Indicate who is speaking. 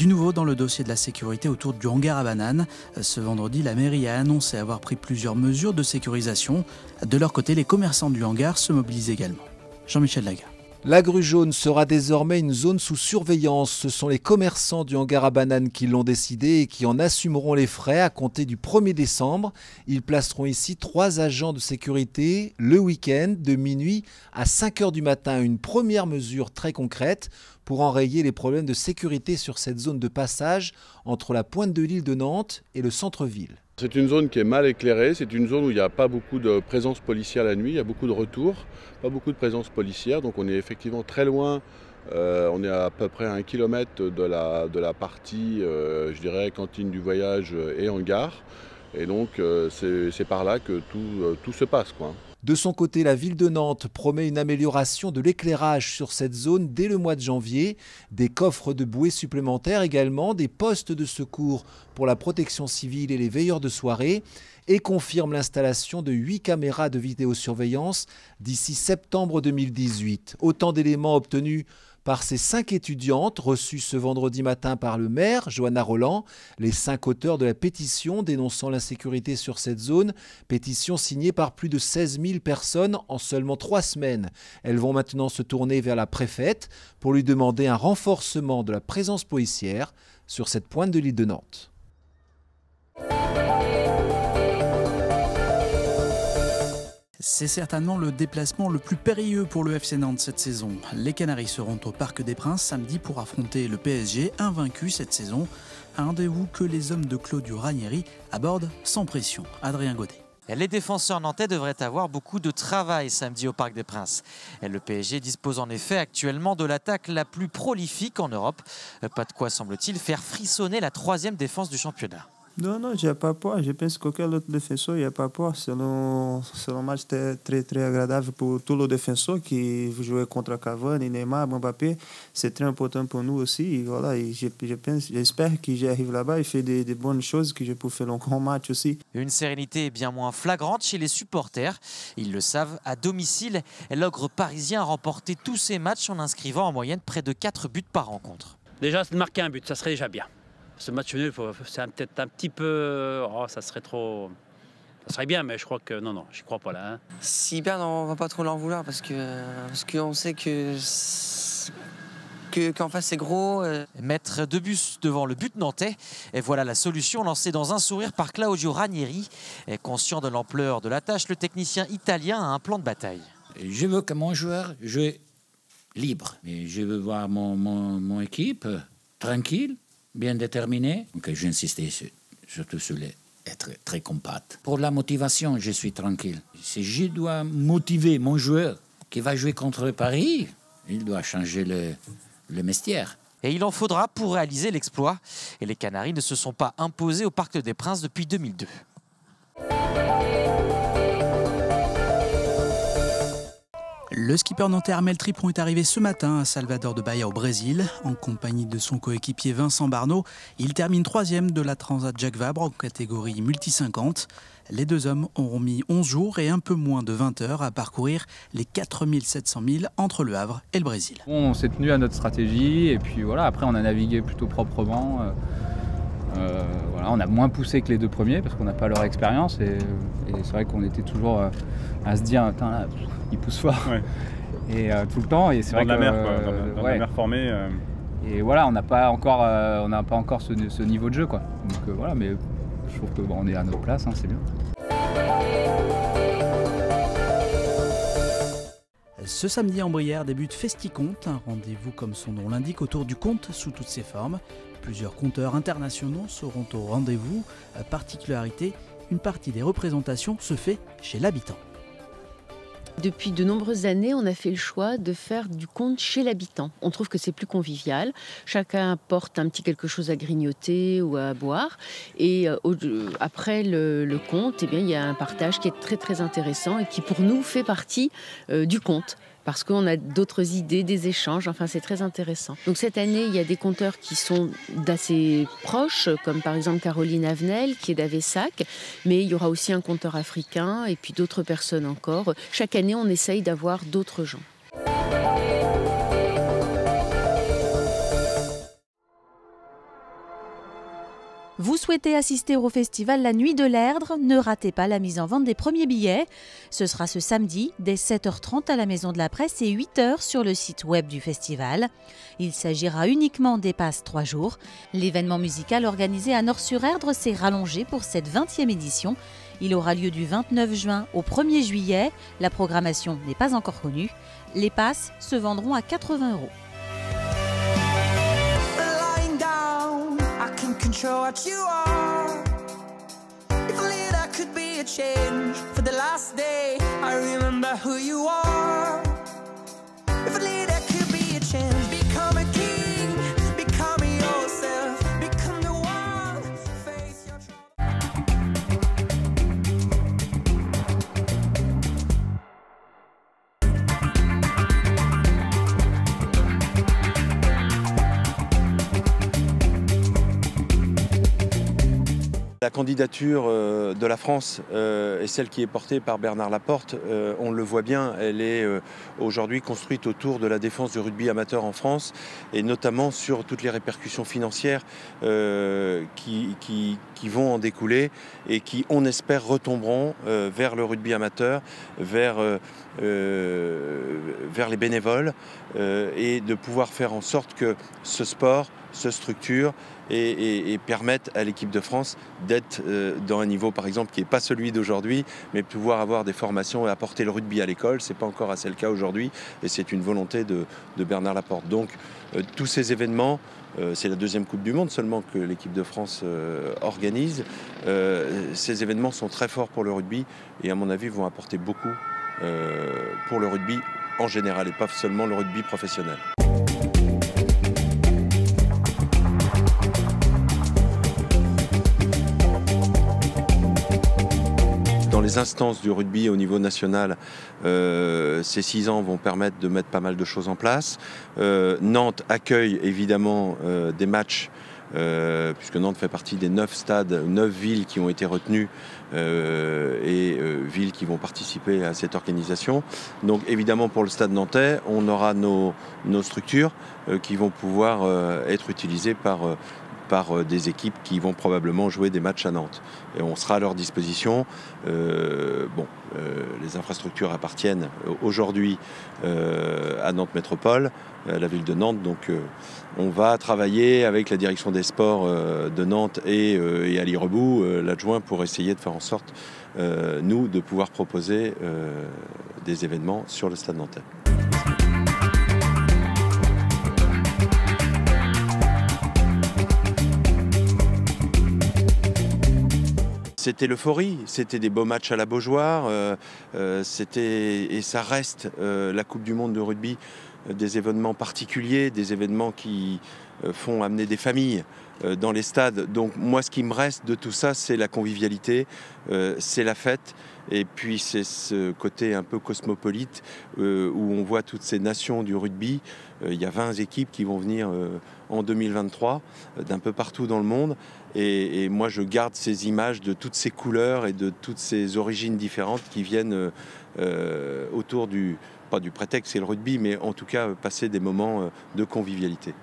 Speaker 1: Du nouveau dans le dossier de la sécurité autour du hangar à bananes. Ce vendredi, la mairie a annoncé avoir pris plusieurs mesures de sécurisation. De leur côté, les commerçants du hangar se mobilisent également. Jean-Michel Laga.
Speaker 2: La grue jaune sera désormais une zone sous surveillance. Ce sont les commerçants du hangar à bananes qui l'ont décidé et qui en assumeront les frais à compter du 1er décembre. Ils placeront ici 3 agents de sécurité le week-end de minuit à 5 h du matin. Une première mesure très concrète pour enrayer les problèmes de sécurité sur cette zone de passage entre la pointe de l'île de Nantes et le centre-ville.
Speaker 3: C'est une zone qui est mal éclairée, c'est une zone où il n'y a pas beaucoup de présence policière la nuit, il y a beaucoup de retours, pas beaucoup de présence policière, donc on est effectivement très loin, on est à peu près à 1 kilomètre de la partie, je dirais, cantine du voyage et hangar, et donc c'est par là que tout se passe, quoi.
Speaker 2: De son côté, la ville de Nantes promet une amélioration de l'éclairage sur cette zone dès le mois de janvier. Des coffres de bouées supplémentaires également, des postes de secours pour la protection civile et les veilleurs de soirée et confirme l'installation de 8 caméras de vidéosurveillance d'ici septembre 2018. Autant d'éléments obtenus par ces 5 étudiantes reçues ce vendredi matin par le maire, Johanna Roland, les 5 auteurs de la pétition dénonçant l'insécurité sur cette zone, pétition signée par plus de 16 000 personnes en seulement 3 semaines. Elles vont maintenant se tourner vers la préfète pour lui demander un renforcement de la présence policière sur cette pointe de l'île de Nantes.
Speaker 1: C'est certainement le déplacement le plus périlleux pour le FC Nantes cette saison. Les Canaries seront au Parc des Princes samedi pour affronter le PSG, invaincu cette saison. Un rendez-vous que les hommes de Claudio Ranieri abordent sans pression. Adrien Godet.
Speaker 4: Les défenseurs nantais devraient avoir beaucoup de travail samedi au Parc des Princes. Le PSG dispose en effet actuellement de l'attaque la plus prolifique en Europe. Pas de quoi, semble-t-il, faire frissonner la 3e défense du championnat.
Speaker 5: Non, j'ai pas peur. Je pense qu'aucun autre défenseur n'a pas peur. C'est un match très agréable pour tous les défenseurs qui jouent contre Cavani, Neymar, Mbappé. C'est très important pour nous aussi. Et voilà, j'espère que j'arrive là-bas et fais des bonnes choses, que je peux faire un grand match aussi.
Speaker 4: Une sérénité bien moins flagrante chez les supporters. Ils le savent, à domicile, l'ogre parisien a remporté tous ses matchs en inscrivant en moyenne près de 4 buts par rencontre.
Speaker 6: Déjà, de marquer un but, ça serait déjà bien. Ce match nul, c'est peut-être un petit peu... Oh, ça serait trop... Ça serait bien, mais je crois que... Non, j'y crois pas là. Hein.
Speaker 7: Si perdent, on va pas trop leur vouloir parce qu'on sait qu'en face c'est gros.
Speaker 4: Mettre 2 buts devant le but nantais, et voilà la solution lancée dans un sourire par Claudio Ranieri. Conscient de l'ampleur de la tâche, le technicien italien a un plan de bataille.
Speaker 8: Je veux que mon joueur joue libre. Et je veux voir mon équipe tranquille, bien déterminé. Donc j'insiste surtout sur être très compact. Pour la motivation, je suis tranquille. Si je dois motiver mon joueur qui va jouer contre Paris, il doit changer le vestiaire.
Speaker 4: Et il en faudra pour réaliser l'exploit. Et les Canaries ne se sont pas imposés au Parc des Princes depuis 2002.
Speaker 1: Le skipper nantais Armel Tripon est arrivé ce matin à Salvador de Bahia au Brésil. En compagnie de son coéquipier Vincent Barneau, il termine 3e de la Transat Jacques Vabre en catégorie multi-50. Les deux hommes auront mis 11 jours et un peu moins de 20 heures à parcourir les 4700 milles entre Le Havre et le Brésil.
Speaker 9: On s'est tenu à notre stratégie et puis voilà, après on a navigué plutôt proprement. Voilà, on a moins poussé que les 2 premiers parce qu'on n'a pas leur expérience et c'est vrai qu'on était toujours à se dire putain là il pousse fort et tout le temps et c'est vrai que
Speaker 10: dans la mer formée.
Speaker 9: Et voilà, on n'a pas encore ce niveau de jeu quoi. Donc voilà, mais je trouve que bon, on est à notre place, hein, c'est bien.
Speaker 1: Ce samedi en Brière débute Festiconte, un rendez-vous comme son nom l'indique autour du conte sous toutes ses formes. Plusieurs conteurs internationaux seront au rendez-vous. Particularité, une partie des représentations se fait chez l'habitant.
Speaker 11: Depuis de nombreuses années, on a fait le choix de faire du conte chez l'habitant. On trouve que c'est plus convivial. Chacun apporte un petit quelque chose à grignoter ou à boire. Et après le conte, eh bien, il y a un partage qui est très intéressant et qui pour nous fait partie du conte. Parce qu'on a d'autres idées, des échanges, enfin c'est très intéressant. Donc cette année, il y a des conteurs qui sont d'assez proches, comme par exemple Caroline Avenel, qui est d'Avessac, mais il y aura aussi un conteur africain et puis d'autres personnes encore. Chaque année, on essaye d'avoir d'autres gens.
Speaker 12: Vous souhaitez assister au festival La Nuit de l'Erdre? Ne ratez pas la mise en vente des premiers billets. Ce sera ce samedi dès 7h30 à la Maison de la Presse et 8h sur le site web du festival. Il s'agira uniquement des passes 3 jours. L'événement musical organisé à Nort-sur-Erdre s'est rallongé pour cette 20e édition. Il aura lieu du 29 juin au 1er juillet. La programmation n'est pas encore connue. Les passes se vendront à 80 €.
Speaker 13: Control what you are. If only that could be a change for the last day. I remember who you are. If only that could be a change. Become a king, become yourself, become the one. Face your
Speaker 14: La candidature de la France est celle qui est portée par Bernard Laporte. On le voit bien, elle est aujourd'hui construite autour de la défense du rugby amateur en France et notamment sur toutes les répercussions financières qui vont en découler et qui, on espère, retomberont vers le rugby amateur, vers les bénévoles et de pouvoir faire en sorte que ce sport se structure et permettent à l'équipe de France d'être dans un niveau, par exemple, qui n'est pas celui d'aujourd'hui, mais pouvoir avoir des formations et apporter le rugby à l'école. Ce n'est pas encore assez le cas aujourd'hui et c'est une volonté de Bernard Laporte. Donc tous ces événements, c'est la deuxième Coupe du Monde seulement que l'équipe de France organise. Ces événements sont très forts pour le rugby et à mon avis vont apporter beaucoup pour le rugby en général et pas seulement le rugby professionnel. Dans les instances du rugby au niveau national, ces 6 ans vont permettre de mettre pas mal de choses en place. Nantes accueille évidemment des matchs, puisque Nantes fait partie des 9 stades, 9 villes qui ont été retenues et villes qui vont participer à cette organisation. Donc évidemment pour le stade nantais, on aura nos structures qui vont pouvoir être utilisées par des équipes qui vont probablement jouer des matchs à Nantes. Et on sera à leur disposition. Les infrastructures appartiennent aujourd'hui à Nantes Métropole, à la ville de Nantes. Donc on va travailler avec la direction des sports de Nantes et Ali Rebou, l'adjoint, pour essayer de faire en sorte, nous, de pouvoir proposer des événements sur le stade nantais. C'était l'euphorie, c'était des beaux matchs à la Beaujoire, et ça reste la Coupe du Monde de rugby, des événements particuliers, des événements qui font amener des familles dans les stades. Donc moi, ce qui me reste de tout ça, c'est la convivialité, c'est la fête, et puis c'est ce côté un peu cosmopolite où on voit toutes ces nations du rugby. Il y a 20 équipes qui vont venir en 2023 d'un peu partout dans le monde. Et moi, je garde ces images de toutes ces couleurs et de toutes ces origines différentes qui viennent autour pas du prétexte, c'est le rugby, mais en tout cas passer des moments de convivialité.